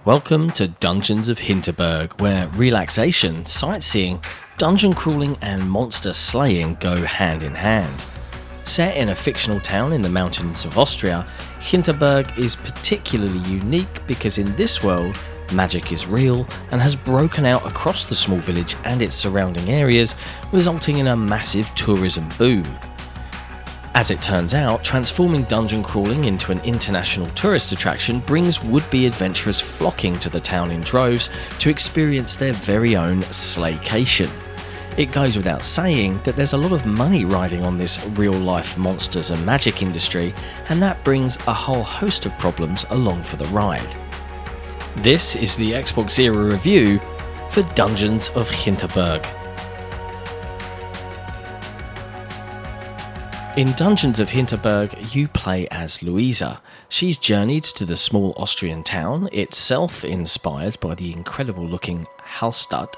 Welcome to Dungeons of Hinterberg, where relaxation, sightseeing, dungeon crawling and monster slaying go hand in hand. Set in a fictional town in the mountains of Austria, Hinterberg is particularly unique because in this world, magic is real and has broken out across the small village and its surrounding areas, resulting in a massive tourism boom. As it turns out, transforming dungeon crawling into an international tourist attraction brings would-be adventurers flocking to the town in droves to experience their very own slaycation. It goes without saying that there's a lot of money riding on this real-life monsters and magic industry, and that brings a whole host of problems along for the ride. This is the XboxEra review for Dungeons of Hinterberg. In Dungeons of Hinterberg, you play as Louisa. She's journeyed to the small Austrian town, itself inspired by the incredible-looking Hallstatt,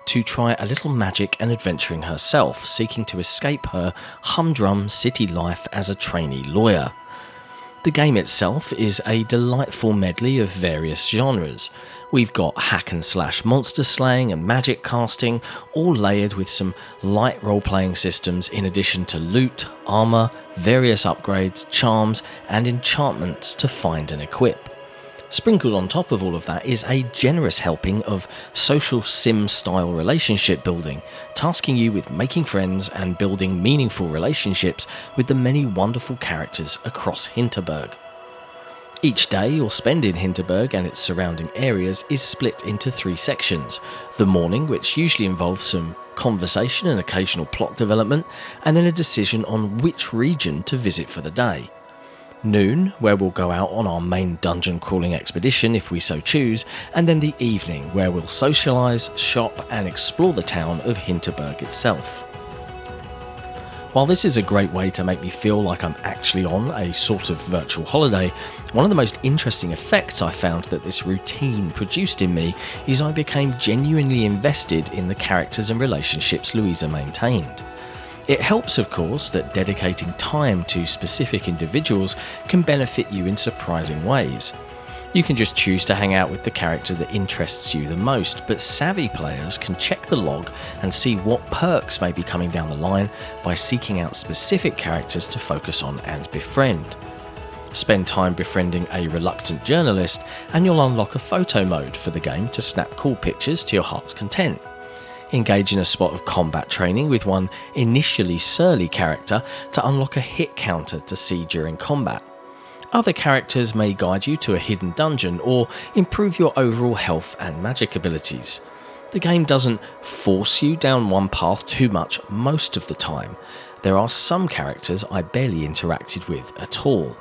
to try a little magic and adventuring herself, seeking to escape her humdrum city life as a trainee lawyer. The game itself is a delightful medley of various genres. We've got hack and slash monster slaying and magic casting, all layered with some light role-playing systems in addition to loot, armour, various upgrades, charms and enchantments to find and equip. Sprinkled on top of all of that is a generous helping of social sim-style relationship building, tasking you with making friends and building meaningful relationships with the many wonderful characters across Hinterberg. Each day you'll spend in Hinterberg and its surrounding areas is split into 3 sections. The morning, which usually involves some conversation and occasional plot development, and then a decision on which region to visit for the day. Noon, where we'll go out on our main dungeon crawling expedition if we so choose, and then the evening, where we'll socialise, shop and explore the town of Hinterberg itself. While this is a great way to make me feel like I'm actually on a sort of virtual holiday, one of the most interesting effects I found that this routine produced in me is I became genuinely invested in the characters and relationships Louisa maintained. It helps, of course, that dedicating time to specific individuals can benefit you in surprising ways. You can just choose to hang out with the character that interests you the most, but savvy players can check the log and see what perks may be coming down the line by seeking out specific characters to focus on and befriend. Spend time befriending a reluctant journalist and you'll unlock a photo mode for the game to snap cool pictures to your heart's content. Engage in a spot of combat training with one initially surly character to unlock a hit counter to see during combat. Other characters may guide you to a hidden dungeon or improve your overall health and magic abilities. The game doesn't force you down one path too much most of the time. There are some characters I barely interacted with at all.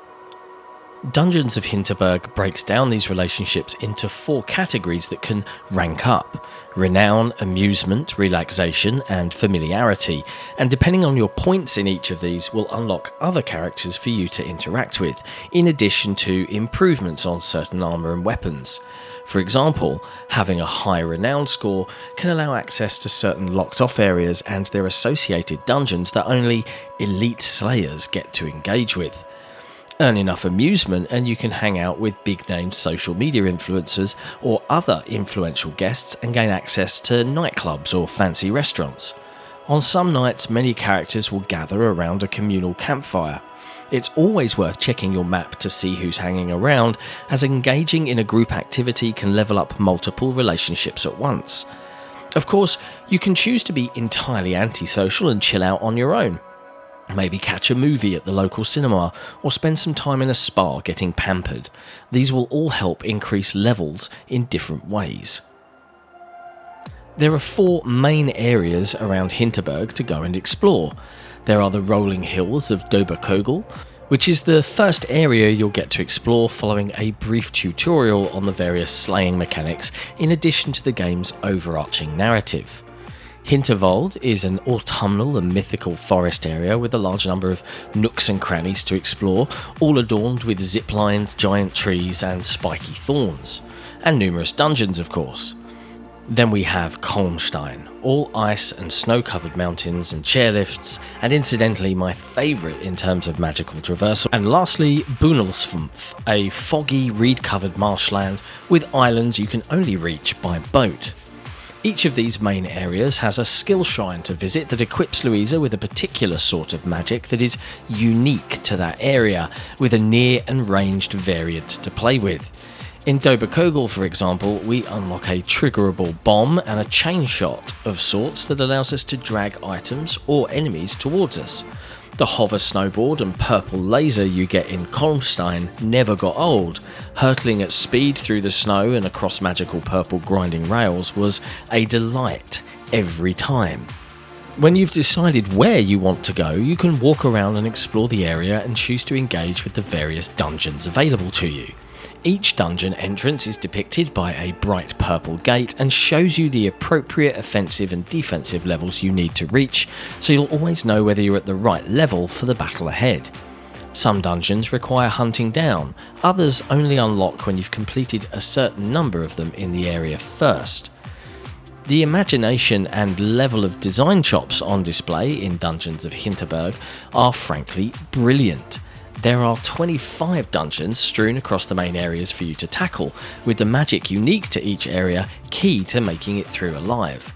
Dungeons of Hinterberg breaks down these relationships into 4 categories that can rank up: renown, amusement, relaxation and familiarity, and depending on your points in each of these will unlock other characters for you to interact with, in addition to improvements on certain armour and weapons. For example, having a high renown score can allow access to certain locked off areas and their associated dungeons that only elite slayers get to engage with. Earn enough amusement and you can hang out with big-name social media influencers or other influential guests and gain access to nightclubs or fancy restaurants. On some nights, many characters will gather around a communal campfire. It's always worth checking your map to see who's hanging around, as engaging in a group activity can level up multiple relationships at once. Of course, you can choose to be entirely antisocial and chill out on your own. Maybe catch a movie at the local cinema or spend some time in a spa getting pampered. These will all help increase levels in different ways. There are 4 main areas around Hinterberg to go and explore. There are the rolling hills of Doberkogel, which is the first area you'll get to explore following a brief tutorial on the various slaying mechanics in addition to the game's overarching narrative. Hinterwald is an autumnal and mythical forest area with a large number of nooks and crannies to explore, all adorned with zip-lined giant trees and spiky thorns, and numerous dungeons of course. Then we have Kolmstein, all ice and snow-covered mountains and chairlifts, and incidentally my favourite in terms of magical traversal. And lastly, Bunelsfumpf, a foggy, reed-covered marshland with islands you can only reach by boat. Each of these main areas has a skill shrine to visit that equips Louisa with a particular sort of magic that is unique to that area, with a near and ranged variant to play with. In Dobakogel, for example, we unlock a triggerable bomb and a chain shot of sorts that allows us to drag items or enemies towards us. The hover snowboard and purple laser you get in Kolmstein never got old. Hurtling at speed through the snow and across magical purple grinding rails was a delight every time. When you've decided where you want to go, you can walk around and explore the area and choose to engage with the various dungeons available to you. Each dungeon entrance is depicted by a bright purple gate and shows you the appropriate offensive and defensive levels you need to reach, so you'll always know whether you're at the right level for the battle ahead. Some dungeons require hunting down, others only unlock when you've completed a certain number of them in the area first. The imagination and level of design chops on display in Dungeons of Hinterberg are frankly brilliant. There are 25 dungeons strewn across the main areas for you to tackle, with the magic unique to each area key to making it through alive.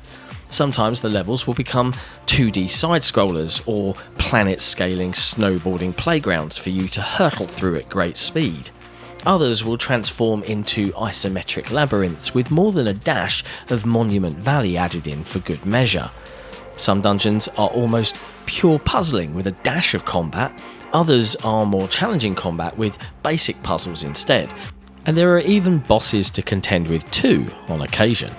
Sometimes the levels will become 2D side-scrollers or planet-scaling snowboarding playgrounds for you to hurtle through at great speed. Others will transform into isometric labyrinths with more than a dash of Monument Valley added in for good measure. Some dungeons are almost pure puzzling with a dash of combat. Others are more challenging combat with basic puzzles instead, and there are even bosses to contend with too on occasion.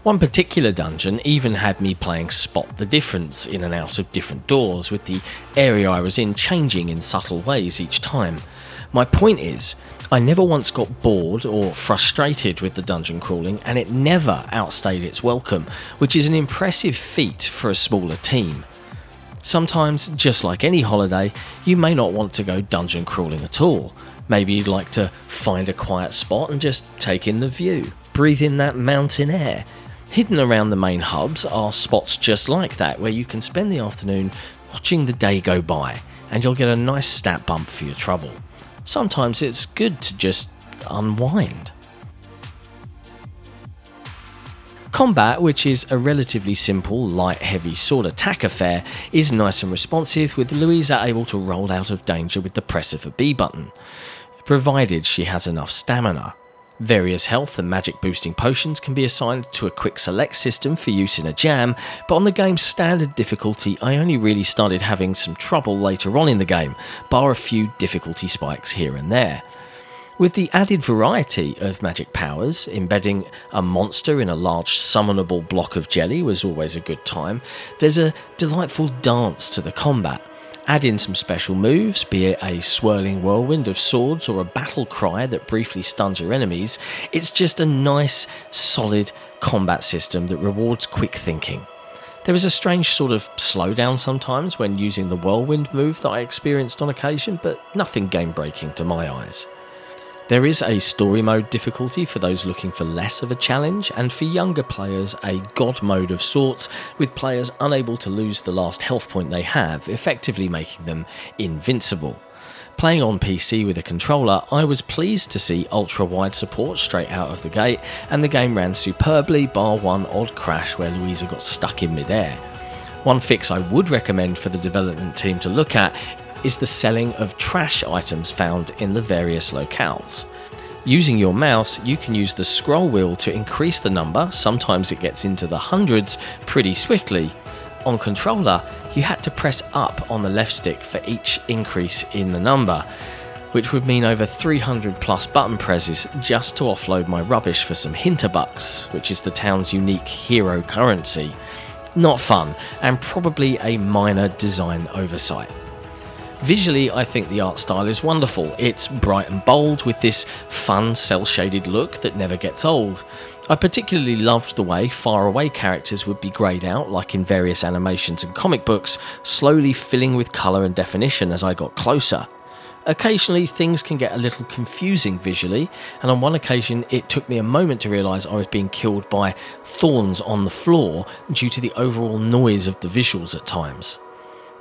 One particular dungeon even had me playing spot the difference in and out of different doors, with the area I was in changing in subtle ways each time. My point is, I never once got bored or frustrated with the dungeon crawling, and it never outstayed its welcome, which is an impressive feat for a smaller team. Sometimes, just like any holiday, you may not want to go dungeon crawling at all. Maybe you'd like to find a quiet spot and just take in the view, breathe in that mountain air. Hidden around the main hubs are spots just like that, where you can spend the afternoon watching the day go by, and you'll get a nice stat bump for your trouble. Sometimes it's good to just unwind. Combat, which is a relatively simple, light, heavy sword attack affair, is nice and responsive, with Louisa able to roll out of danger with the press of a B button, provided she has enough stamina. Various health and magic boosting potions can be assigned to a quick select system for use in a jam, but on the game's standard difficulty I only really started having some trouble later on in the game, bar a few difficulty spikes here and there. With the added variety of magic powers, embedding a monster in a large summonable block of jelly was always a good time. There's a delightful dance to the combat. Add in some special moves, be it a swirling whirlwind of swords or a battle cry that briefly stuns your enemies. It's just a nice, solid combat system that rewards quick thinking. There is a strange sort of slowdown sometimes when using the whirlwind move that I experienced on occasion, but nothing game-breaking to my eyes. There is a story mode difficulty for those looking for less of a challenge, and for younger players a god mode of sorts, with players unable to lose the last health point they have, effectively making them invincible. Playing on PC with a controller, I was pleased to see ultra-wide support straight out of the gate, and the game ran superbly, bar one odd crash where Louisa got stuck in mid-air. One fix I would recommend for the development team to look at is the selling of trash items found in the various locales. Using your mouse, you can use the scroll wheel to increase the number, sometimes it gets into the hundreds pretty swiftly. On controller, you had to press up on the left stick for each increase in the number, which would mean over 300 plus button presses just to offload my rubbish for some Hinterbucks, which is the town's unique hero currency. Not fun, and probably a minor design oversight. Visually, I think the art style is wonderful. It's bright and bold with this fun cel-shaded look that never gets old. I particularly loved the way faraway characters would be greyed out, like in various animations and comic books, slowly filling with colour and definition as I got closer. Occasionally things can get a little confusing visually, and on one occasion it took me a moment to realise I was being killed by thorns on the floor due to the overall noise of the visuals at times.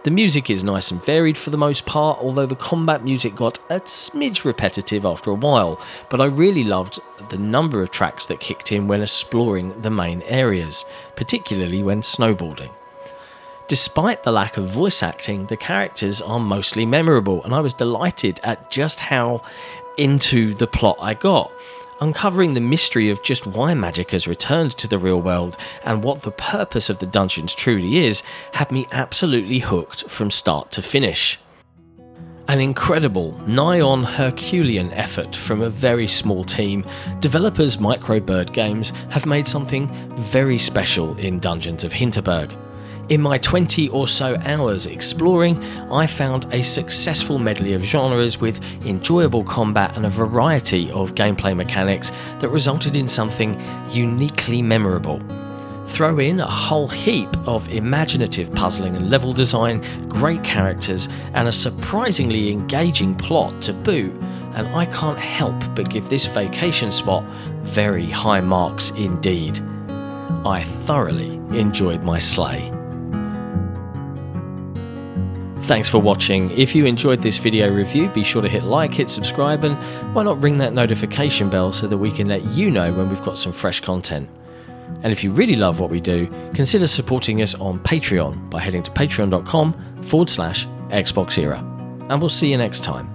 The music is nice and varied for the most part, although the combat music got a smidge repetitive after a while, but I really loved the number of tracks that kicked in when exploring the main areas, particularly when snowboarding. Despite the lack of voice acting, the characters are mostly memorable, and I was delighted at just how into the plot I got. Uncovering the mystery of just why magic has returned to the real world and what the purpose of the dungeons truly is had me absolutely hooked from start to finish. An incredible, nigh-on herculean effort from a very small team, developers Microbird Games have made something very special in Dungeons of Hinterberg. In my 20 or so hours exploring, I found a successful medley of genres with enjoyable combat and a variety of gameplay mechanics that resulted in something uniquely memorable. Throw in a whole heap of imaginative puzzling and level design, great characters, and a surprisingly engaging plot to boot, and I can't help but give this vacation spot very high marks indeed. I thoroughly enjoyed my slay. Thanks for watching. If you enjoyed this video review, be sure to hit like, hit subscribe, and why not ring that notification bell so that we can let you know when we've got some fresh content. And if you really love what we do, consider supporting us on Patreon by heading to patreon.com/XboxEra. And we'll see you next time.